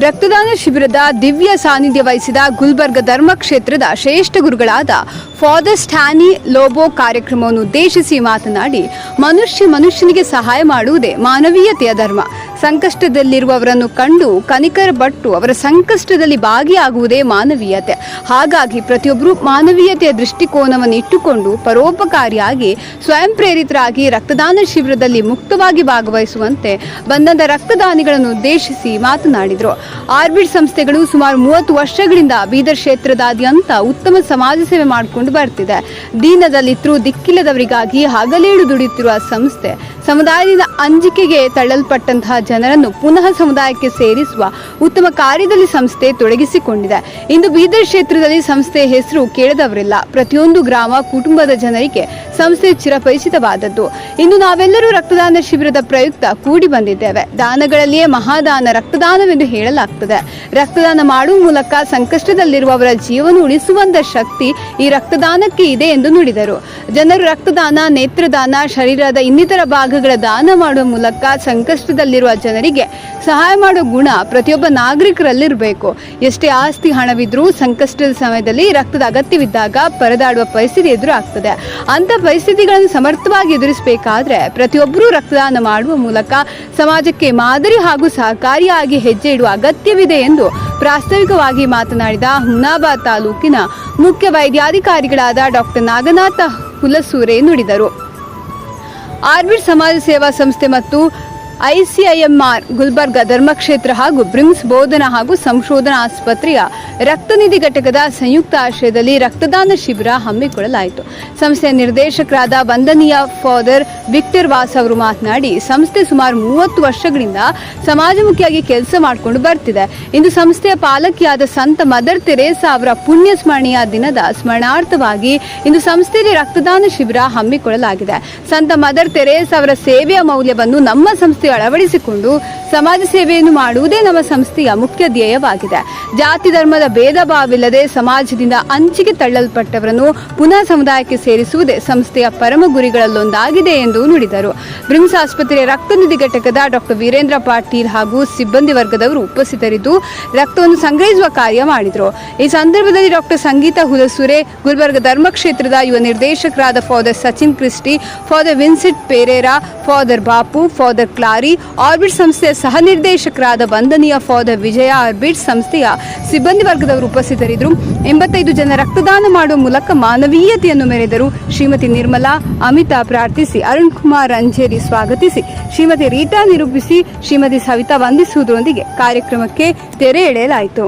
ರಕ್ತದಾನ ಶಿಬಿರದ ದಿವ್ಯ ಸಾನ್ನಿಧ್ಯ ವಹಿಸಿದ ಗುಲ್ಬರ್ಗ ಧರ್ಮಕ್ಷೇತ್ರದ ಶ್ರೇಷ್ಠ ಗುರುಗಳಾದ ಫಾದರ್ ಸ್ಟ್ಯಾನಿ ಲೋಬೋ ಕಾರ್ಯಕ್ರಮವನ್ನು ಉದ್ದೇಶಿಸಿ ಮಾತನಾಡಿ, ಮನುಷ್ಯನಿಗೆ ಸಹಾಯ ಮಾಡುವುದೇ ಮಾನವೀಯತೆಯ ಧರ್ಮ. ಸಂಕಷ್ಟದಲ್ಲಿರುವವರನ್ನು ಕಂಡು ಕನಿಕರಪಟ್ಟು ಅವರ ಸಂಕಷ್ಟದಲ್ಲಿ ಭಾಗಿಯಾಗುವುದೇ ಮಾನವೀಯತೆ. ಹಾಗಾಗಿ ಪ್ರತಿಯೊಬ್ಬರೂ ಮಾನವೀಯತೆಯ ದೃಷ್ಟಿಕೋನವನ್ನು ಇಟ್ಟುಕೊಂಡು ಪರೋಪಕಾರಿಯಾಗಿ ಸ್ವಯಂ ಪ್ರೇರಿತರಾಗಿ ರಕ್ತದಾನ ಶಿಬಿರದಲ್ಲಿ ಮುಕ್ತವಾಗಿ ಭಾಗವಹಿಸುವಂತೆ ಬಂದಂತ ರಕ್ತದಾನಿಗಳನ್ನು ಉದ್ದೇಶಿಸಿ ಮಾತನಾಡಿದರು. ಆರ್ಬಿಟ್ ಸಂಸ್ಥೆಗಳು ಸುಮಾರು 30 ವರ್ಷಗಳಿಂದ ಬೀದರ್ ಕ್ಷೇತ್ರದಾದ್ಯಂತ ಉತ್ತಮ ಸಮಾಜ ಸೇವೆ ಮಾಡಿಕೊಂಡು ಬರ್ತಿದೆ. ದೀನದಲ್ಲಿದ್ದರೂ ದಿಕ್ಕಿಲ್ಲದವರಿಗಾಗಿ ಹಗಲೇಳು ದುಡಿಯುತ್ತಿರುವ ಸಂಸ್ಥೆ ಸಮುದಾಯದಿಂದ ಅಂಜಿಕೆಗೆ ತಳ್ಳಲ್ಪಟ್ಟಂತಹ ಜನರನ್ನು ಪುನಃ ಸಮುದಾಯಕ್ಕೆ ಸೇರಿಸುವ ಉತ್ತಮ ಕಾರ್ಯದಲ್ಲಿ ಸಂಸ್ಥೆ ತೊಡಗಿಸಿಕೊಂಡಿದೆ. ಇಂದು ಬೀದರ್ ಕ್ಷೇತ್ರದಲ್ಲಿ ಸಂಸ್ಥೆಯ ಹೆಸರು ಕೇಳದವರಿಲ್ಲ. ಪ್ರತಿಯೊಂದು ಗ್ರಾಮ ಕುಟುಂಬದ ಜನರಿಗೆ ಸಂಸ್ಥೆ ಚಿರಪರಿಚಿತವಾದದ್ದು. ಇಂದು ನಾವೆಲ್ಲರೂ ರಕ್ತದಾನ ಶಿಬಿರದ ಪ್ರಯುಕ್ತ ಕೂಡಿ ಬಂದಿದ್ದೇವೆ. ದಾನಗಳಲ್ಲಿಯೇ ಮಹಾದಾನ ರಕ್ತದಾನವೆಂದು ಹೇಳಲಾಗ್ತದೆ. ರಕ್ತದಾನ ಮಾಡುವ ಮೂಲಕ ಸಂಕಷ್ಟದಲ್ಲಿರುವವರ ಜೀವನ ಉಳಿಸುವಂತ ಶಕ್ತಿ ಈ ರಕ್ತದಾನಕ್ಕೆ ಇದೆ ಎಂದು ನುಡಿದರು. ಜನರು ರಕ್ತದಾನ, ನೇತ್ರದಾನ, ಶರೀರದ ಇನ್ನಿತರ ಭಾಗಗಳ ದಾನ ಮಾಡುವ ಮೂಲಕ ಸಂಕಷ್ಟದಲ್ಲಿರುವ ಜನರಿಗೆ ಸಹಾಯ ಮಾಡುವ ಗುಣ ಪ್ರತಿಯೊಬ್ಬ ನಾಗರಿಕರಲ್ಲಿರಬೇಕು. ಎಷ್ಟೇ ಆಸ್ತಿ ಹಣವಿದ್ರೂ ಸಂಕಷ್ಟದ ಸಮಯದಲ್ಲಿ ರಕ್ತದ ಅಗತ್ಯವಿದ್ದಾಗ ಪರದಾಡುವ ಪರಿಸ್ಥಿತಿ ಎದುರಾಗ್ತದೆ. ಅಂತ ಪರಿಸ್ಥಿತಿಗಳನ್ನು ಸಮರ್ಥವಾಗಿ ಎದುರಿಸಬೇಕಾದ್ರೆ ಪ್ರತಿಯೊಬ್ಬರೂ ರಕ್ತದಾನ ಮಾಡುವ ಮೂಲಕ ಸಮಾಜಕ್ಕೆ ಮಾದರಿ ಹಾಗೂ ಸಹಕಾರಿಯಾಗಿ ಹೆಜ್ಜೆ ಇಡುವ ಅಗತ್ಯವಿದೆ ಎಂದು ಪ್ರಾಸ್ತಾವಿಕವಾಗಿ ಮಾತನಾಡಿದ ಹುಮನಾಬಾದ್ ತಾಲೂಕಿನ ಮುಖ್ಯ ವೈದ್ಯಾಧಿಕಾರಿಗಳಾದ ಡಾಕ್ಟರ್ ನಾಗನಾಥ ಹುಲಸೂರೆ ನುಡಿದರು. ಆರ್ಬಿಟ್ ಸಮಾಜ ಸೇವಾ ಸಂಸ್ಥೆ ಮತ್ತು ICIMR ಗುಲ್ಬರ್ಗ ಧರ್ಮಕ್ಷೇತ್ರ ಹಾಗೂ ಬ್ರಿಮ್ಸ್ ಬೋಧನಾ ಹಾಗೂ ಸಂಶೋಧನಾ ಆಸ್ಪತ್ರೆಯ ರಕ್ತನಿಧಿ ಘಟಕದ ಸಂಯುಕ್ತ ಆಶ್ರಯದಲ್ಲಿ ರಕ್ತದಾನ ಶಿಬಿರ ಹಮ್ಮಿಕೊಳ್ಳಲಾಯಿತು. ಸಂಸ್ಥೆಯ ನಿರ್ದೇಶಕರಾದ ವಂದನೀಯ ಫಾದರ್ ವಿಕ್ಟರ್ ವಾಸ್ ಅವರು ಮಾತನಾಡಿ, ಸಂಸ್ಥೆ ಸುಮಾರು 30 ವರ್ಷಗಳಿಂದ ಸಮಾಜಮುಖಿಯಾಗಿ ಕೆಲಸ ಮಾಡಿಕೊಂಡು ಬರ್ತಿದೆ. ಇಂದು ಸಂಸ್ಥೆಯ ಪಾಲಕಿಯಾದ ಸಂತ ಮದರ್ ತೆರೇಸಾ ಅವರ ಪುಣ್ಯ ಸ್ಮರಣೀಯ ದಿನದ ಸ್ಮರಣಾರ್ಥವಾಗಿ ಇಂದು ಸಂಸ್ಥೆಯಲ್ಲಿ ರಕ್ತದಾನ ಶಿಬಿರ ಹಮ್ಮಿಕೊಳ್ಳಲಾಗಿದೆ. ಸಂತ ಮದರ್ ತೆರೇಸಾ ಅವರ ಸೇವೆಯ ಮೌಲ್ಯವನ್ನು ನಮ್ಮ ಸಂಸ್ಥೆ ಅಳವಡಿಸಿಕೊಂಡು ಸಮಾಜ ಸೇವೆಯನ್ನು ಮಾಡುವುದೇ ನಮ್ಮ ಸಂಸ್ಥೆಯ ಮುಖ್ಯ ಧ್ಯೇಯವಾಗಿದೆ. ಜಾತಿ ಧರ್ಮದ ಭೇದ ಭಾವವಿಲ್ಲದೆ ಸಮಾಜದಿಂದ ಅಂಚಿಗೆ ತಳ್ಳಲ್ಪಟ್ಟವರನ್ನು ಪುನಃ ಸಮುದಾಯಕ್ಕೆ ಸೇರಿಸುವುದೇ ಸಂಸ್ಥೆಯ ಪರಮ ಗುರಿಗಳಲ್ಲೊಂದಾಗಿದೆ ಎಂದು ನುಡಿದರು. ಬ್ರಿಮ್ಸ್ ಆಸ್ಪತ್ರೆಯ ರಕ್ತನಿಧಿ ಘಟಕದ ಡಾಕ್ಟರ್ ವೀರೇಂದ್ರ ಪಾಟೀಲ್ ಹಾಗೂ ಸಿಬ್ಬಂದಿ ವರ್ಗದವರು ಉಪಸ್ಥಿತರಿದ್ದು ರಕ್ತವನ್ನು ಸಂಗ್ರಹಿಸುವ ಕಾರ್ಯ ಮಾಡಿದರು. ಈ ಸಂದರ್ಭದಲ್ಲಿ ಡಾಕ್ಟರ್ ಸಂಗೀತಾ ಹುಲಸೂರೆ, ಗುಲ್ಬರ್ಗ ಧರ್ಮಕ್ಷೇತ್ರದ ಯುವ ನಿರ್ದೇಶಕರಾದ father Sachin Christy, father Vincent Pereira, father Bapu, father Clary, Orbit ಸಂಸ್ಥೆಯ ಸಹ ನಿರ್ದೇಶಕರಾದ ವಂದನೀಯ ಫಾದರ್ ವಿಜಯ, ಆರ್ಬಿಟ್ ಸಂಸ್ಥೆಯ ಸಿಬ್ಬಂದಿ ವರ್ಗದವರು ಉಪಸ್ಥಿತರಿದ್ದರು. 85 ಜನ ರಕ್ತದಾನ ಮಾಡುವ ಮೂಲಕ ಮಾನವೀಯತೆಯನ್ನು ಮೆರೆದರು. ಶ್ರೀಮತಿ ನಿರ್ಮಲಾ ಅಮಿತಾ ಪ್ರಾರ್ಥಿಸಿ, ಅರುಣ್ ಕುಮಾರ್ ಅಂಜೇರಿ ಸ್ವಾಗತಿಸಿ, ಶ್ರೀಮತಿ ರೀಟಾ ನಿರೂಪಿಸಿ, ಶ್ರೀಮತಿ ಸವಿತಾ ವಂದಿಸುವುದರೊಂದಿಗೆ ಕಾರ್ಯಕ್ರಮಕ್ಕೆ ತೆರೆ ಎಳೆಯಲಾಯಿತು.